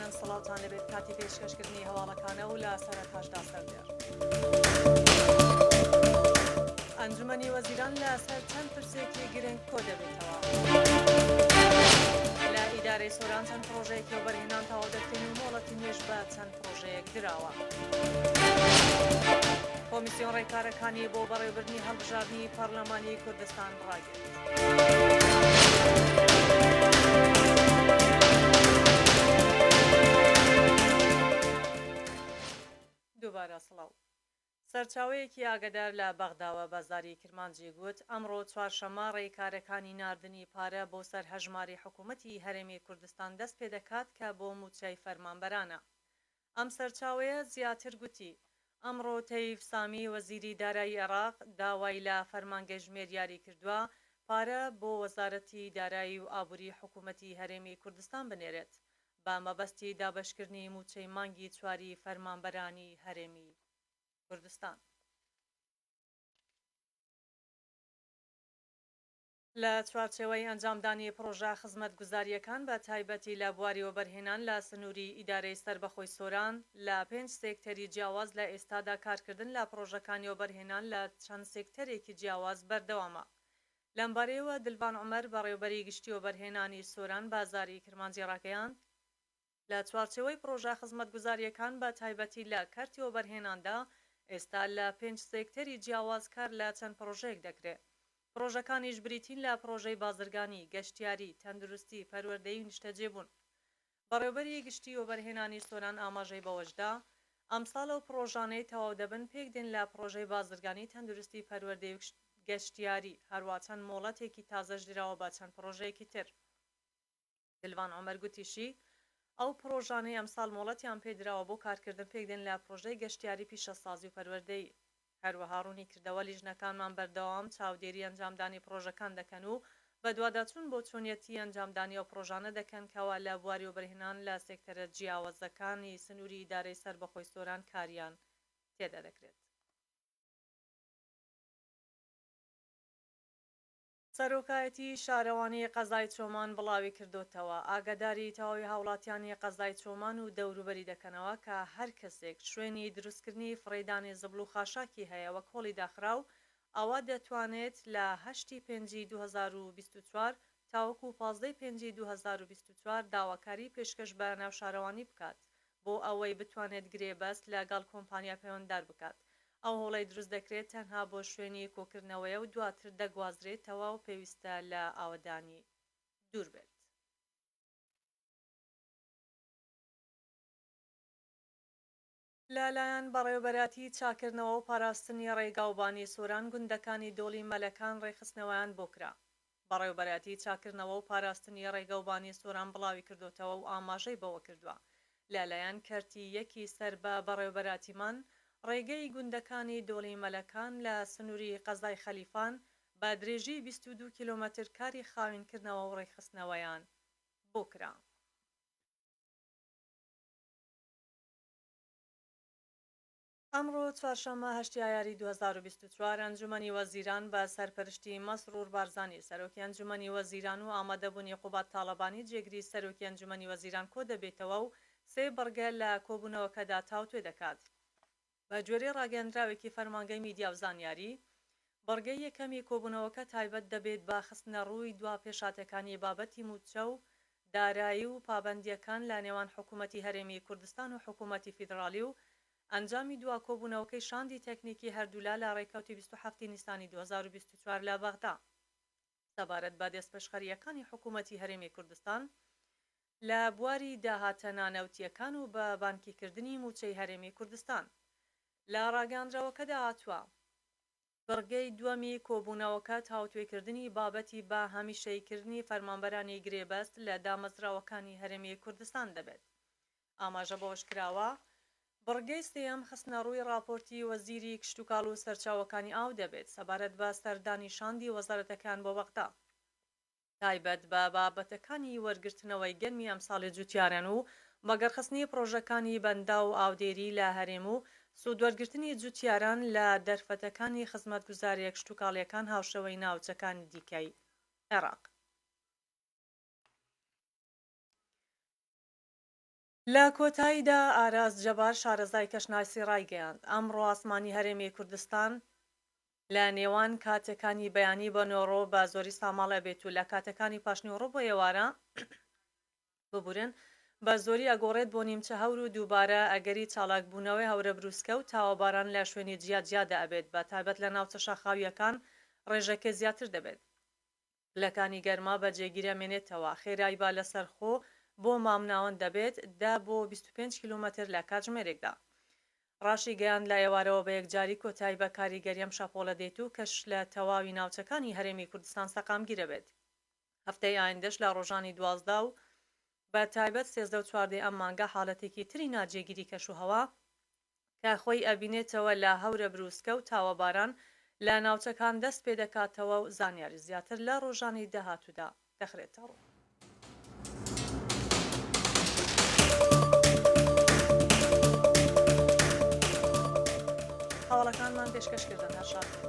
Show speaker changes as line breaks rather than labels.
بیسەرگەرانن سەڵاوتان لەبێت کاتی پێشکەشکردنی هەواڵەکانە و لە سەرەتاشدا سەردێر. ئەنجومەنی وەزیران لە سەر چەند پرسێکی گرنگ کۆ دەبێتەوە. لە ئیدارەی سۆران چەند پرۆژەیەکی وەبەرهێنان تەواو دەکرێن و مۆڵەتی نوێژ بە چەند پرۆژەیەک دراوە. کۆمیسیۆن ڕێکارەکانی بۆ بەڕێوەبردنی هەڵبژاردننی پەرلەمانی کوردستان ڕاگرت. دووبارە سڵاو. سەرچاوەیەکی ئاگدار لە بەغداوە بازاری کرمانجی گوت ئەمڕۆ چوارشەممە ڕێکارەکانی ناردنی پارە بۆ سەر هەژماری حکوومەتی هەرێمی کوردستان دەست پێ دەکات کە بۆ موچەی فەرمانبەرانە. ئەم سەرچاوەیە زیاتر گوتی ئەمڕۆ تەیف سامی وەزیری دارایی عێراق داوای لە فەرمانگەیژمێر یاری کردووە پارە بۆ وەزارەتی دارایی و ئابووری حکوومەتی هەرێمی کوردستان بنێرێت بە مەبەستی دابەشکردنی موچەی مانگی چواری فەرمانبەرانی هەرێمی کوردستان. لە چوارچێوەی ئەنجامدانی پرۆژە خزمەتگوزاریەکان بە تایبەتی لە بواری وەبەرهێنان لە سنووری ئیدارەی سەربەخۆی سۆران لە 5 سێکتەری جیاواز لە ئێستادا کارکردن لە پرۆژەکانی وەبەرهێنان لە چەند سێکتەرێکی جیاواز بەردەوامە. لەمبارەیەوە دلبان عومەر بەڕێوەبەری گشتی وەبەرهێنانی سۆران بازاری کرمانجی ڕاگەیاند لە چوارچێوەی پرۆژە خزمەتگوزاریەکان بە تایبەتی لە کارتی وەبەرهێناندا ئێستا لە 5 سێکتەری جیاواز کار لە چەند پرۆژەیەک دەکرێت. پرۆژەکانیش بریتین لە پرۆژەی بازرگانی، گەشتیاری، تەندروستی، پەروەردەیی و نیشتەجێبوون. بەڕێوەبەری گشتی وەبەرهێنانی سۆران ئاماژەی بەوەشدا ئەمساڵە و پرۆژانەی تەواو دەبن پێک دێن لە پرۆژەی بازرگانی، تەندروستی، پەروەردەیی و گەشتیاری، هەروە چەند مۆڵەتێکی تازەش دراوە بە چەند پرۆژەیەکی تر. دلوان عومەر گوتیشی ئەو پرۆژانەی ئەمساڵ مۆڵەتیان پێدراوە بۆ کارکردن پێک دێن لە پرۆژەی گەشتیاری پیشەسازی و پەروەردەیی. هەروەها ڕوونی کردەوە لیژنەکانمان بەردەوام چاودێری ئەنجامدانی پرۆژەکان دەکەن و بە دوواداچوون بۆ چۆنیەتی ئەنجامدانی ئەو پرۆژانە دەکەن کەوا لە بواری وەبەرهێنان لە سێکتەرە جیاوازەکانی سنووری ئیدارەی سەربەخۆی سۆران کاریان تێدا دەکرێت. سەرۆکایەتی شارەوانی قەزای چۆمان بڵاوی کردوتەوە ئاگاداری تەواوی هاوڵاتیانی قەزای چۆمان و دەوروبەری دەکەنەوە کە هەر کەسێک شوێنی دروستکردنی فڕێدانی زبل و خاشاکی هەیە وەک کۆڵی داخرا و ئەوە دەتوانێت لە 8 پێنجی 2024 تاوەکو 15 پێنجی 2024 داواکاری پێشکەش بە ناوشارەوانی بکات بۆ ئەوەی بتوانێت گرێبەست لەگەڵ کۆمپانیا پەیوەنددار بکات. ئەو هۆڵەی دروست دەکرێت تەنها بۆ شوێنی کۆکردنەوەیە و دواتر دەگوازرێتەوە و پێویستە لە ئاوەدانی دوور بێت. لەلایەن بەڕێوەبەراتی چاکردنەوە و پاراستنی ڕێگاوبانی سۆران گوندەکانی دۆڵی مەلەکان ڕێخستنەوەیان بۆ کرا. بەڕێوەبەراتی چاکردنەوە و پاراستنی ڕێگاوبانی سۆران بڵاوی کردوتەوە و ئاماژەی بەوە کردووە. لەلایەن کەرتی یەکی سەر بە بەڕێوەبەراتیمان ڕێگەی گوندەکانی دۆڵی مەلەکان لە سنووری قەزای خەلیفان بە درێژی 22 کیلۆمەتر کاری خاوینکردنەوە و ڕێخستنەوەیان بۆ کرا. ئەمڕۆ چوارشەممە 8 یاری 2024 ئەنجومەنی وەزیران بە سەرپەرشتی مەسرور بارزانی سەرۆکی ئەنجومەنی وەزیران و ئامادەبوونی قوبات تاڵەبانی جێگری سەرۆکی ئەنجومەنی وەزیران کۆ دەبێتەوە و 3 بەرگە لە کۆبوونەوەکەدا تاوتوێ دەکات. بە گوێرەی ڕاگەیاندراوێکی فەرمانگەی میدیا و زانیاری بەرگەی یەکەمی کۆبوونەوەکە تایبەت دەبێت بە خستنە ڕووی دوا پێشاتەکانی بابەتی موچە و دارایی و پابەندیەکان لە نێوان حکوومەتی هەرێمی کوردستان و حکوومەتی فیدرالی و ئەنجامی دوا کۆبوونەوەکەی شاندی تەکنیکی هەردوولا لە ڕێکەوتی 27 نیسانی 2024 لە بەغدا سەبارەت بە دەستپێشخەریەکانی حکوومەتی هەرێمی کوردستان لە بواری داهاتە نانەوتیەکان و بە بانکیکردنی موچەی هەرێمی کوردستان. لە ڕاگەاندراوەکەدا هاتووە بەرگەی دووەمی کۆبوونەوەکە تاوتوێکردنی بابەتی بە هەمیشەیکردنی فەرمانبەرانی گرێبەست لە دامەزراوەکانی هەرێمی کوردستان دەبێت. ئاماژە بەوەش کراوە بەرگەی سێەم خستنە ڕووی راپۆرتی وەزیری کشتتوکاڵ و سەرچاوەکانی ئاو دەبێت سەبارەت بە سەردانی شاندی وەزارەتەکان بۆ بەغدا تایبەت بە بابەتەکانی وەرگرتنەوەی گەرمی ئەمساڵی جوتیارەن و بەگەڕخستنی پرۆژەکانی بەندا و ئاودێری لە هەرێم و سوودوەرگرتنی جوتیاران لە دەرفەتەکانی خزمەتگوزاریە کشتتوکاڵیەکان هاوشەوەی ناوچەکانی دیکەی عێراق. لە کۆتاییدا ئاراس جەبار شارەزای کەشناسی ڕایگەیاند ئەمڕۆ ئاسمانی هەرێمی کوردستان لە نێوان کاتەکانی بەیانی بە نۆڕۆ بە زۆری ساماڵە بێت و لە کاتەکانی پاشنیۆڕۆ بۆ ئێوارە ببورن بە زۆری ئەگۆڕێت بۆ نیمچە هەور و دووبارە ئەگەری چالاکبوونەوەی هەورە بروسکە و تاوەباران لە شوێنی جیاجیادا ئەبێت بە تایبەت لە ناوچە شاخاویەکان ڕێژەکە زیاتر دەبێت لەکانی گەرما بە جێگیرە مێنێتەوە خێرایی با لەسەرخۆ بۆ مامناوەند دەبێت دا بۆ 25 کیلومتر لە کاتژمێرێکدا ڕاشی گەیاند لە ئێوارەوە بە یەکجاری کۆتایی بە کاریگەریەم شەپۆلە دێت و کەش لە تەواوی ناوچەکانی هەرێمی کوردستان سەقامگیرە بێت هەفتەی ئایندەش لە ڕۆژانی 12 و بە تایبەت 13 و 14 ئەم مانگە حاڵەتێکی تری ناجێگیری کەشوهەوا کە خۆی ئەبینێتەوە لە هەورە بروسکە و تاوەباران لە ناوچەکان دەست پێ دەکاتەوە و زانیاری زیاتر لە ڕۆژانی داهاتوودا دەخرێتەوە ڕوو. هەواڵەکانمان پێشکەشکردن هەر شاد.